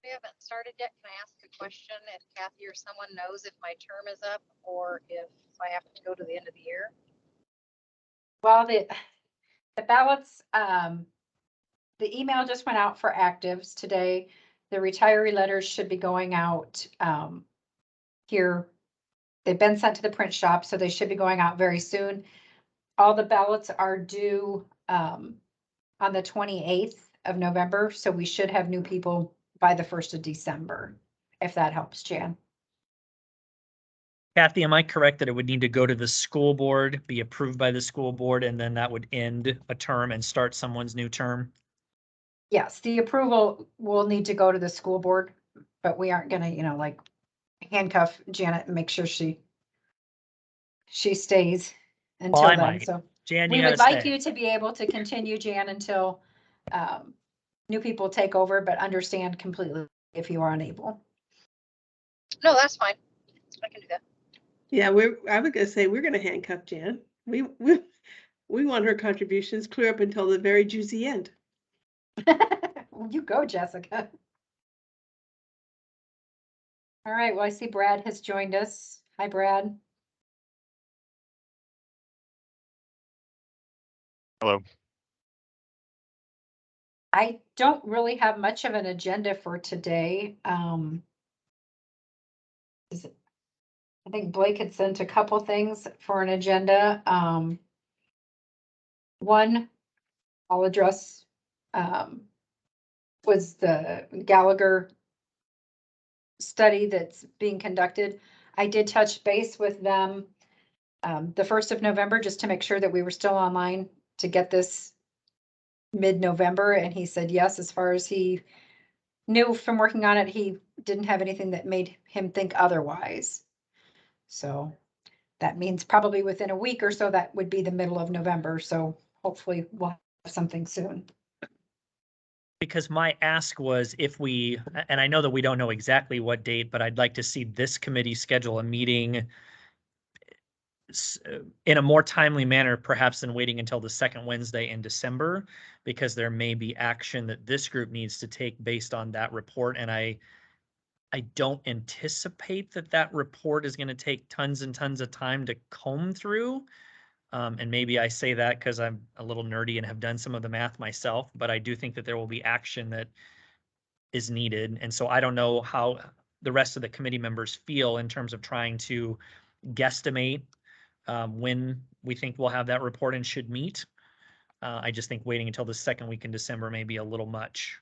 We haven't started yet. Can I ask a question if Kathy or someone knows if my term is up or if I have to go to the end of the year? Well, the ballots, the email just went out for actives today. The retiree letters should be going out here. They've been sent to the print shop, so they should be going out very soon. All the ballots are due on the 28th of November, so we should have new people by the 1st of December, if that helps, Jan. Kathy, am I correct that it would need to go to the school board, be approved by the school board, and then that would end a term and start someone's new term? Yes, the approval will need to go to the school board, but we aren't gonna, like handcuff Janet and make sure she stays until I then, might. so. Jan, We you would gotta like stay. you to be able to continue, Jan, until new people take over, but understand completely if you are unable. No, that's fine. I can do that. Yeah, I was gonna say we're gonna handcuff Jan. We want her contributions clear up until the very juicy end. Well, you go, Jessica. All right, well, I see Brad has joined us. Hi, Brad. Hello. I don't really have much of an agenda for today. I think Blake had sent a couple things for an agenda. One, I'll address was the Gallagher study that's being conducted. I did touch base with them the 1st of November just to make sure that we were still online to get this mid-November, and he said yes. As far as he knew from working on it, he didn't have anything that made him think otherwise. So that means probably within a week or so, that would be the middle of November. So hopefully we'll have something soon. Because my ask was if we, and I know that we don't know exactly what date, but I'd like to see this committee schedule a meeting in a more timely manner, perhaps than waiting until the second Wednesday in December, because there may be action that this group needs to take based on that report. And I don't anticipate that report is going to take tons and tons of time to comb through. And maybe I say that because I'm a little nerdy and have done some of the math myself, but I do think that there will be action that is needed. And so I don't know how the rest of the committee members feel in terms of trying to guesstimate when we think we'll have that report and should meet. I just think waiting until the second week in December may be a little much.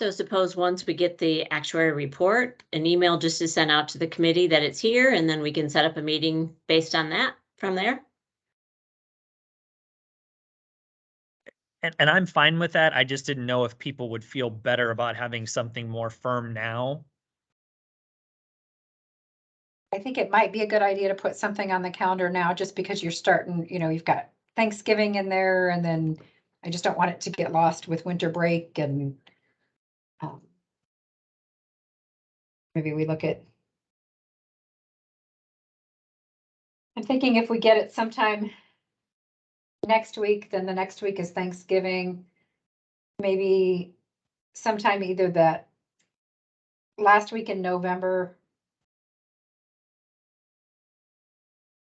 So suppose once we get the actuary report, an email just is sent out to the committee that it's here, and then we can set up a meeting based on that from there. And I'm fine with that. I just didn't know if people would feel better about having something more firm now. I think it might be a good idea to put something on the calendar now, just because you're starting, you've got Thanksgiving in there, and then I just don't want it to get lost with winter break, and maybe we look at. I'm thinking if we get it sometime next week, then the next week is Thanksgiving. Maybe sometime either that last week in November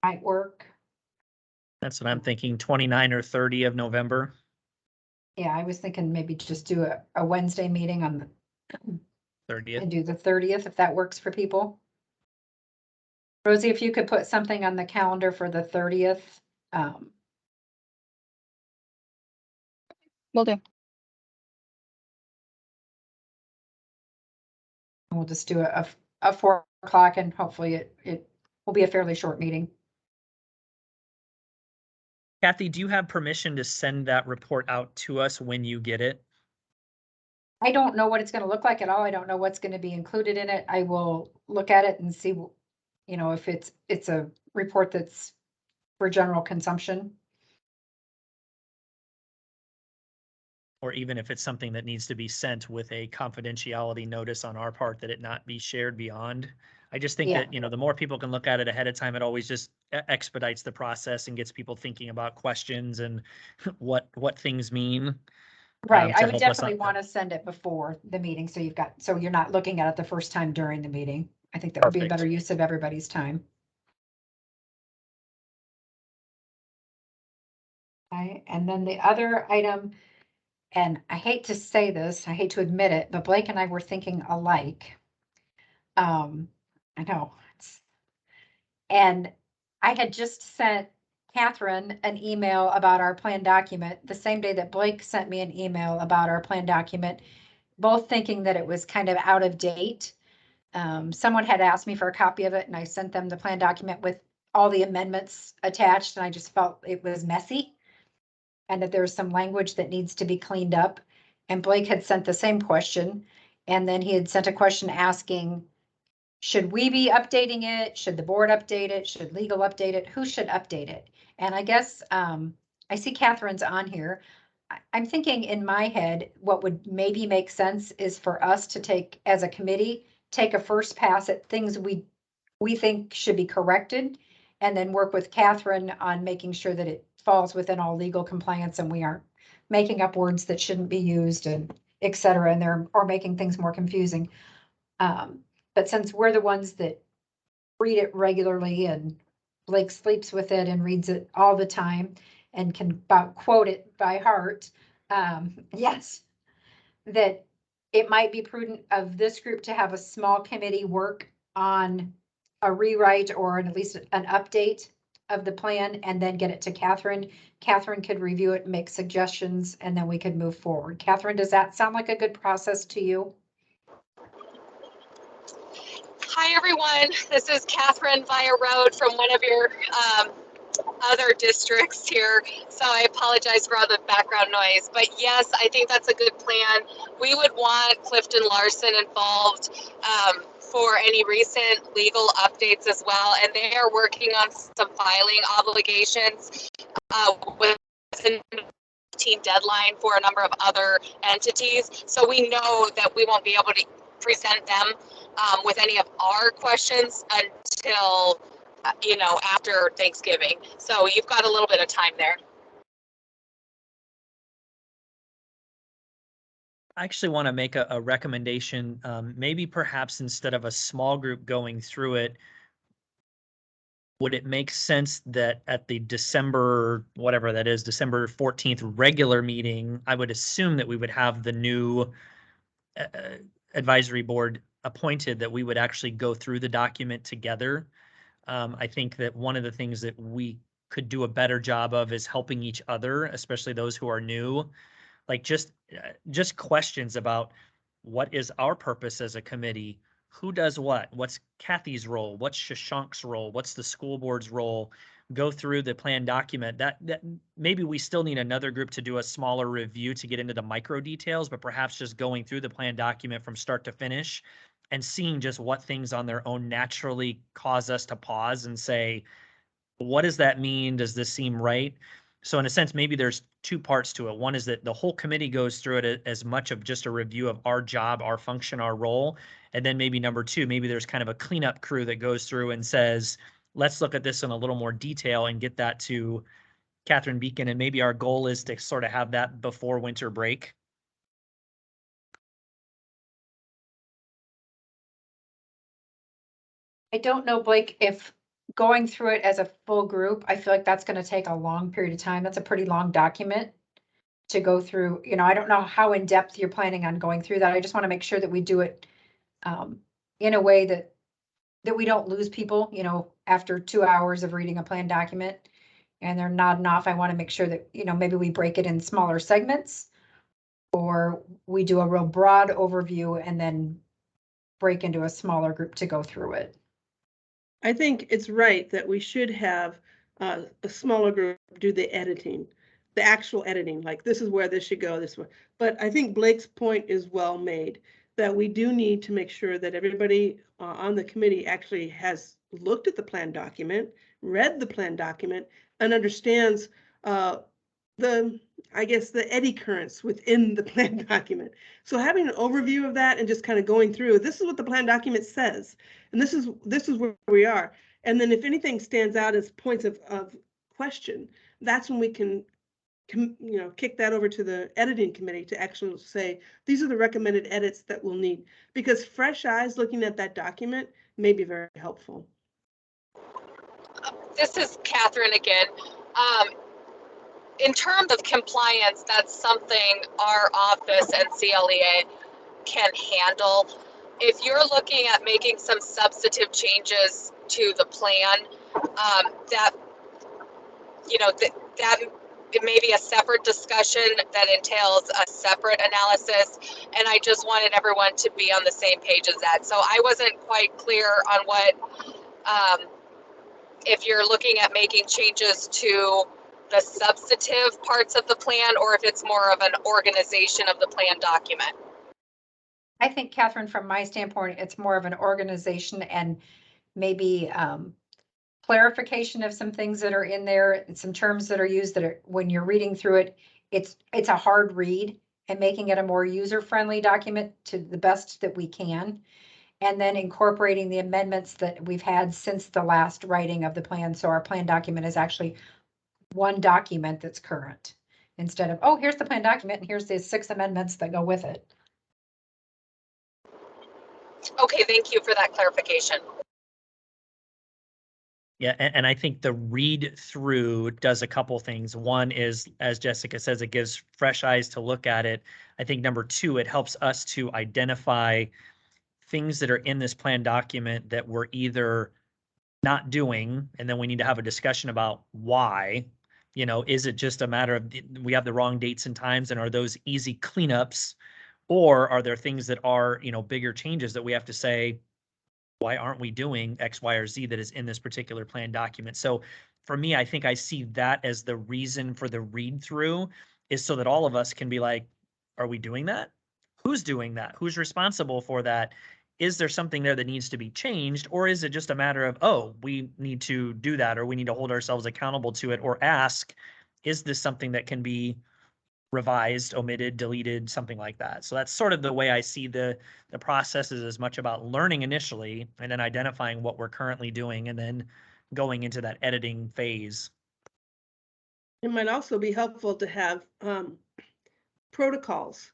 might work. That's what I'm thinking, 29 or 30 of November. Yeah, I was thinking maybe just do a Wednesday meeting on the 30th. and do the 30th, if that works for people. Rosie, if you could put something on the calendar for the 30th. Will do. We'll just do a 4 o'clock, and hopefully it will be a fairly short meeting. Kathy, do you have permission to send that report out to us when you get it? I don't know what it's going to look like at all. I don't know what's going to be included in it. I will look at it and see, if it's a report that's for general consumption. Or even if it's something that needs to be sent with a confidentiality notice on our part that it not be shared beyond I just think Yeah. that, the more people can look at it ahead of time, it always just expedites the process and gets people thinking about questions and what things mean. Right, I to would help us definitely on- want to send it before the meeting, so you're not looking at it the first time during the meeting. I think that would be a Perfect. better use of everybody's time. Okay, and then the other item, and I hate to say this, I hate to admit it, but Blake and I were thinking alike. I know. And I had just sent Catherine an email about our plan document the same day that Blake sent me an email about our plan document, both thinking that it was kind of out of date. Someone had asked me for a copy of it and I sent them the plan document with all the amendments attached, and I just felt it was messy and that there's some language that needs to be cleaned up. And Blake had sent the same question, and then he had sent a question asking, should we be updating it? Should the board update it? Should legal update it? Who should update it? And I guess, I see Catherine's on here. I'm thinking in my head, what would maybe make sense is for us to take, as a committee, take a first pass at things we think should be corrected, and then work with Catherine on making sure that it falls within all legal compliance and we aren't making up words that shouldn't be used and et cetera, or making things more confusing. But since we're the ones that read it regularly and Blake sleeps with it and reads it all the time and can about quote it by heart, yes, that it might be prudent of this group to have a small committee work on a rewrite or at least an update of the plan and then get it to Catherine. Catherine could review it, make suggestions, and then we could move forward. Catherine, does that sound like a good process to you? Hi, everyone. This is Catherine via Road from one of your other districts here. So I apologize for all the background noise. But yes, I think that's a good plan. We would want Clifton Larson involved for any recent legal updates as well. And they are working on some filing obligations with an deadline for a number of other entities. So we know that we won't be able to present them with any of our questions until after Thanksgiving. So you've got a little bit of time there. I actually want to make a recommendation. Maybe perhaps instead of a small group going through it, would it make sense that at the December, whatever that is, December 14th regular meeting, I would assume that we would have the new advisory board appointed, that we would actually go through the document together. I think that one of the things that we could do a better job of is helping each other, especially those who are new, like just questions about what is our purpose as a committee, who does what, what's Kathy's role, what's Shashank's role, what's the school board's role. Go through the plan document. That maybe we still need another group to do a smaller review to get into the micro details, but perhaps just going through the plan document from start to finish and seeing just what things on their own naturally cause us to pause and say, what does that mean? Does this seem right? So in a sense, maybe there's two parts to it. One is that the whole committee goes through it as much of just a review of our job, our function, our role. And then maybe number two, maybe there's kind of a cleanup crew that goes through and says, let's look at this in a little more detail and get that to Catherine Beacon. And maybe our goal is to sort of have that before winter break. I don't know, Blake, if going through it as a full group, I feel like that's gonna take a long period of time. That's a pretty long document to go through. I don't know how in-depth you're planning on going through that. I just want to make sure that we do it in a way that we don't lose people, after 2 hours of reading a plan document and they're nodding off. I want to make sure that, maybe we break it in smaller segments, or we do a real broad overview and then break into a smaller group to go through it. I think it's right that we should have a smaller group do the editing, the actual editing, like this is where this should go this way. But I think Blake's point is well made, that we do need to make sure that everybody on the committee actually has looked at the plan document, read the plan document, and understands I guess, the eddy currents within the plan document. So having an overview of that and just kind of going through, this is what the plan document says, and this is where we are. And then if anything stands out as points of question, that's when we can kick that over to the editing committee to actually say, these are the recommended edits that we'll need. Because fresh eyes looking at that document may be very helpful. This is Catherine again. In terms of compliance, that's something our office and CLEA can handle. If you're looking at making some substantive changes to the plan, that it may be a separate discussion that entails a separate analysis, and I just wanted everyone to be on the same page as that. So I wasn't quite clear on what, if you're looking at making changes to the substantive parts of the plan, or if it's more of an organization of the plan document. I think, Catherine, from my standpoint, it's more of an organization and maybe clarification of some things that are in there and some terms that are used that are, when you're reading through it, it's a hard read, and making it a more user-friendly document to the best that we can. And then incorporating the amendments that we've had since the last writing of the plan. So our plan document is actually one document that's current, instead of, oh, here's the plan document and here's the 6 amendments that go with it. Okay, thank you for that clarification. Yeah, and I think the read through does a couple things. One is, as Jessica says, it gives fresh eyes to look at it. I think number 2, it helps us to identify things that are in this plan document that we're either not doing, and then we need to have a discussion about why. Is it just a matter of we have the wrong dates and times, and are those easy cleanups, or are there things that are, bigger changes that we have to say, why aren't we doing X, Y, or Z that is in this particular plan document? So for me, I think I see that as the reason for the read through, is so that all of us can be like, are we doing that? Who's doing that? Who's responsible for that? Is there something there that needs to be changed? Or is it just a matter of, oh, we need to do that, or we need to hold ourselves accountable to it, or ask, is this something that can be revised, omitted, deleted, something like that? So that's sort of the way I see the process, is as much about learning initially and then identifying what we're currently doing and then going into that editing phase. It might also be helpful to have protocols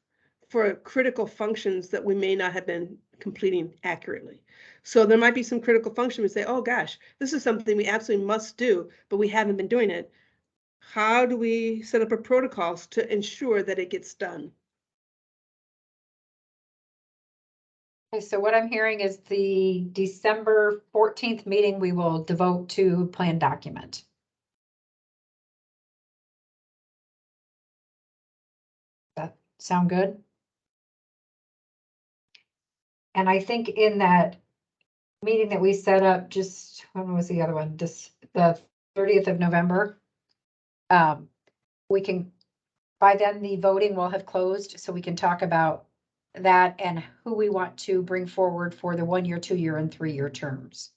for critical functions that we may not have been completing accurately. So there might be some critical function we say, oh gosh, this is something we absolutely must do, but we haven't been doing it. How do we set up a protocols to ensure that it gets done? Okay, so what I'm hearing is the December 14th meeting, we will devote to plan document. That sound good? And I think in that meeting that we set up, just, when was the other one? Just the 30th of November. We can, by then the voting will have closed, so we can talk about that and who we want to bring forward for the 1-year, 2-year, and 3-year terms.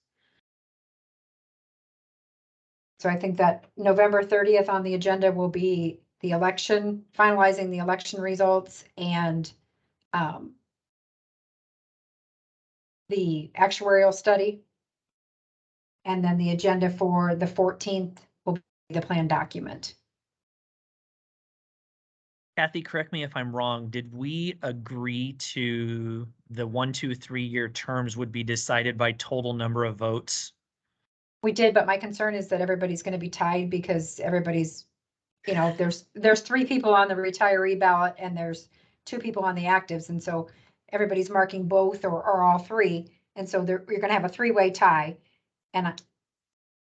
So I think that November 30th on the agenda will be the election, finalizing the election results, and the actuarial study. And then the agenda for the 14th will be the plan document. Kathy, correct me if I'm wrong. Did we agree to the 1, 2, 3-year terms would be decided by total number of votes? We did, but my concern is that everybody's going to be tied, because everybody's, there's 3 people on the retiree ballot and there's 2 people on the actives. And so everybody's marking both or all 3. And so you're going to have a 3-way tie. And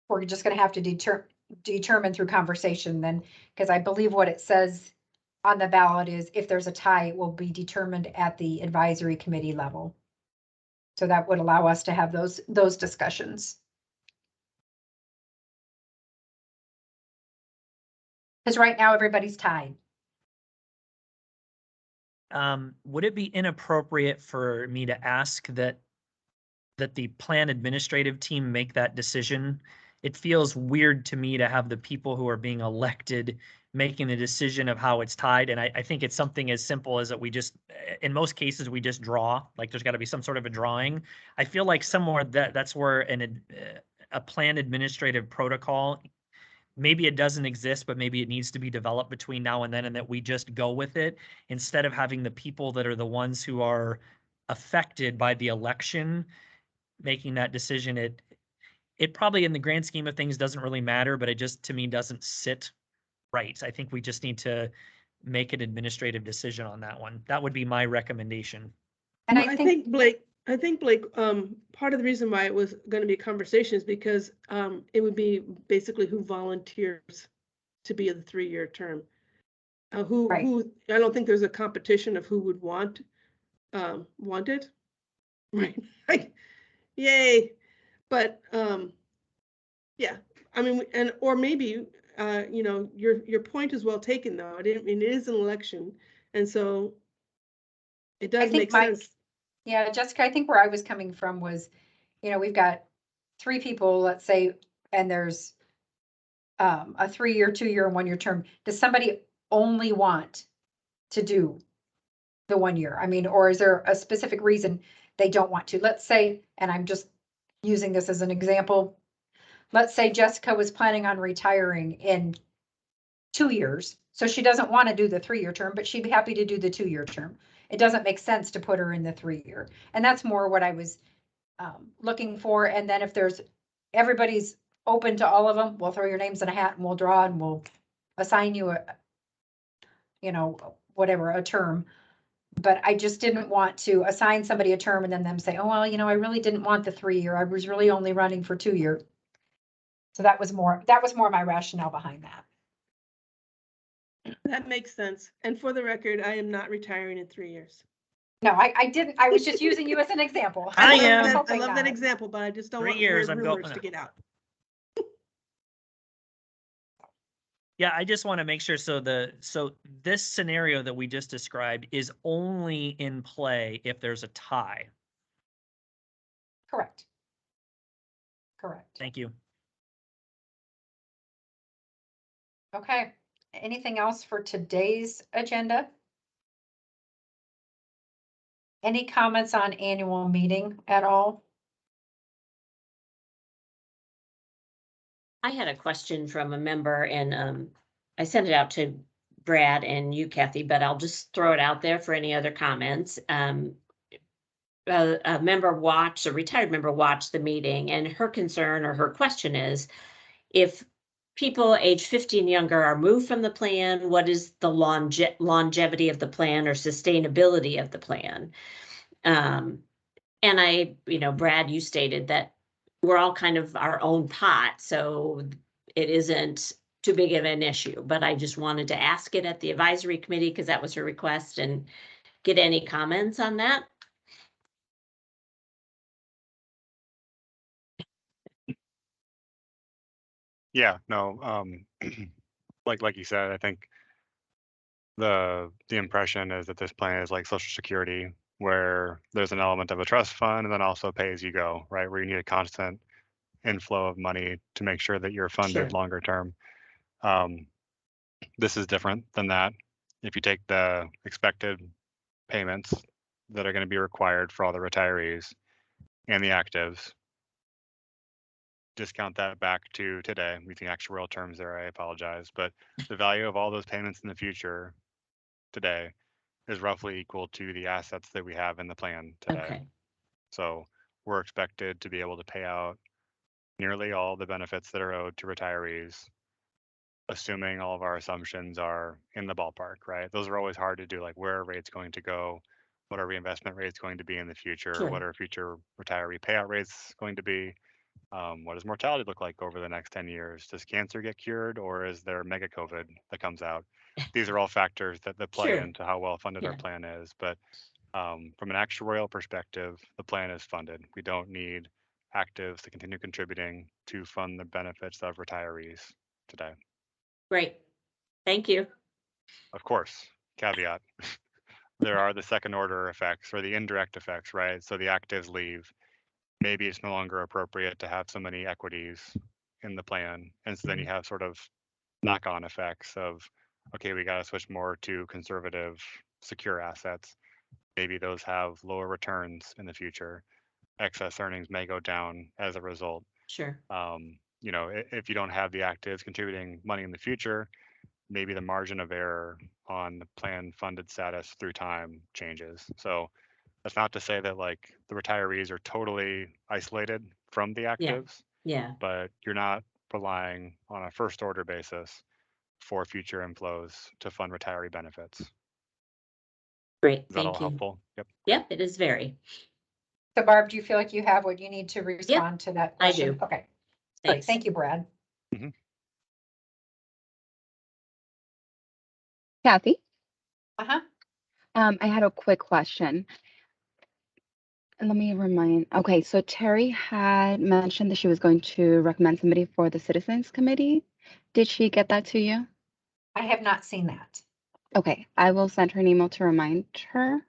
we're just going to have to determine through conversation then, because I believe what it says on the ballot is if there's a tie, it will be determined at the advisory committee level. So that would allow us to have those discussions. Because right now everybody's tied. Would it be inappropriate for me to ask that the plan administrative team make that decision? It feels weird to me to have the people who are being elected making the decision of how it's tied. And I think it's something as simple as that we just, in most cases, we just draw, like there's got to be some sort of a drawing. I feel like somewhere that's where a plan administrative protocol, maybe it doesn't exist, but maybe it needs to be developed between now and then, and that we just go with it instead of having the people that are the ones who are affected by the election making that decision. It probably in the grand scheme of things doesn't really matter, but it just to me doesn't sit right. I think we just need to make an administrative decision on that one. That would be my recommendation. And Well, I think Blake, part of the reason why it was going to be a conversation is because it would be basically who volunteers to be the 3-year term. Who I don't think there's a competition of who would want it, right? Like, yay! But yeah, I mean, or maybe you know, your point is well taken though. It is an election, and so it does make sense. Yeah, Jessica, I think where I was coming from was, you know, we've got 3 people, let's say, and there's a 3-year, 2-year, and 1-year term. Does somebody only want to do the 1 year? I mean, or is there a specific reason they don't want to? Let's say, and I'm just using this as an example. Let's say Jessica was planning on retiring in 2 years. So she doesn't want to do the 3-year term, but she'd be happy to do the 2-year term. It doesn't make sense to put her in the 3-year. And that's more what I was looking for. And then if there's, everybody's open to all of them, we'll throw your names in a hat and we'll draw and we'll assign you a, you know, whatever, a term. But I just didn't want to assign somebody a term and then them say, oh, well, you know, I really didn't want the 3-year. I was really only running for 2-year. So that was more my rationale behind that. That makes sense. And for the record, I am not retiring in 3 years. No, I didn't. I was just using you as an example. I love am. that- I love that example, but I just don't 3 want years, weird I'm rumors going- to get out. Yeah, I just want to make sure. So this scenario that we just described is only in play if there's a tie. Correct. Correct. Thank you. Okay. Anything else for today's agenda? Any comments on annual meeting at all? I had a question from a member and I sent it out to Brad and you, Kathy, but I'll just throw it out there for any other comments. A retired member watched the meeting, and her concern or her question is, if people age 50 and younger are moved from the plan, what is the longevity of the plan or sustainability of the plan? And Brad, you stated that we're all kind of our own pot, so it isn't too big of an issue, but I just wanted to ask it at the advisory committee because that was her request, and get any comments on that. Yeah, no, like you said, I think the impression is that this plan is like Social Security, where there's an element of a trust fund and then also pay as you go, right? Where you need a constant inflow of money to make sure that you're funded Sure. longer term. This is different than that. If you take the expected payments that are going to be required for all the retirees and the actives, discount that back to today, using actuarial terms there, I apologize, but the value of all those payments in the future today is roughly equal to the assets that we have in the plan today. Okay. So we're expected to be able to pay out nearly all the benefits that are owed to retirees, assuming all of our assumptions are in the ballpark, right? Those are always hard to do, like where are rates going to go? What are reinvestment rates going to be in the future? Sure. What are future retiree payout rates going to be? What does mortality look like over the next 10 years? Does cancer get cured, or is there mega COVID that comes out? These are all factors that play Sure. into how well funded our Yeah. plan is. But from an actuarial perspective, the plan is funded. We don't need actives to continue contributing to fund the benefits of retirees today. Great. Thank you. Of course, caveat, there are the second order effects or the indirect effects, right? So the actives leave. Maybe it's no longer appropriate to have so many equities in the plan. And so then you have sort of knock-on effects of okay, we got to switch more to conservative, secure assets. Maybe those have lower returns in the future. Excess earnings may go down as a result. Sure. You know, if you don't have the actives contributing money in the future, maybe the margin of error on the plan funded status through time changes. So that's not to say that like the retirees are totally isolated from the actives, Yeah. but you're not relying on a first order basis for future inflows to fund retiree benefits. Is Great. that all Thank you. helpful? Yep. Yep, it is very. So Barb, do you feel like you have what you need to respond to that I question? do. Okay, great. Thanks. Thank you, Brad. Kathy, Uh-huh. I had a quick question. And let me remind, okay, so Terry had mentioned that she was going to recommend somebody for the Citizens Committee. Did she get that to you? I have not seen that. Okay, I will send her an email to remind her.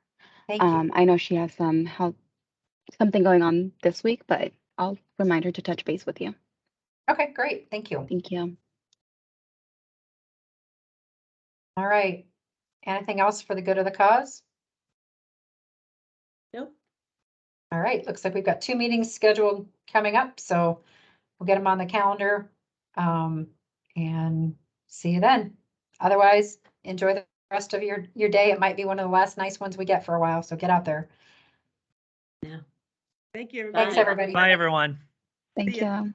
Thank you. I know she has something going on this week, but I'll remind her to touch base with you. Okay, great. Thank you. Thank you. All right. Anything else for the good of the cause? Nope. All right, looks like we've got 2 meetings scheduled coming up, so we'll get them on the calendar. And see you then. Otherwise, enjoy the rest of your day. It might be one of the last nice ones we get for a while, so get out there. Thank you. Thanks, Bye. everybody. Bye, everyone. Thank See ya. you.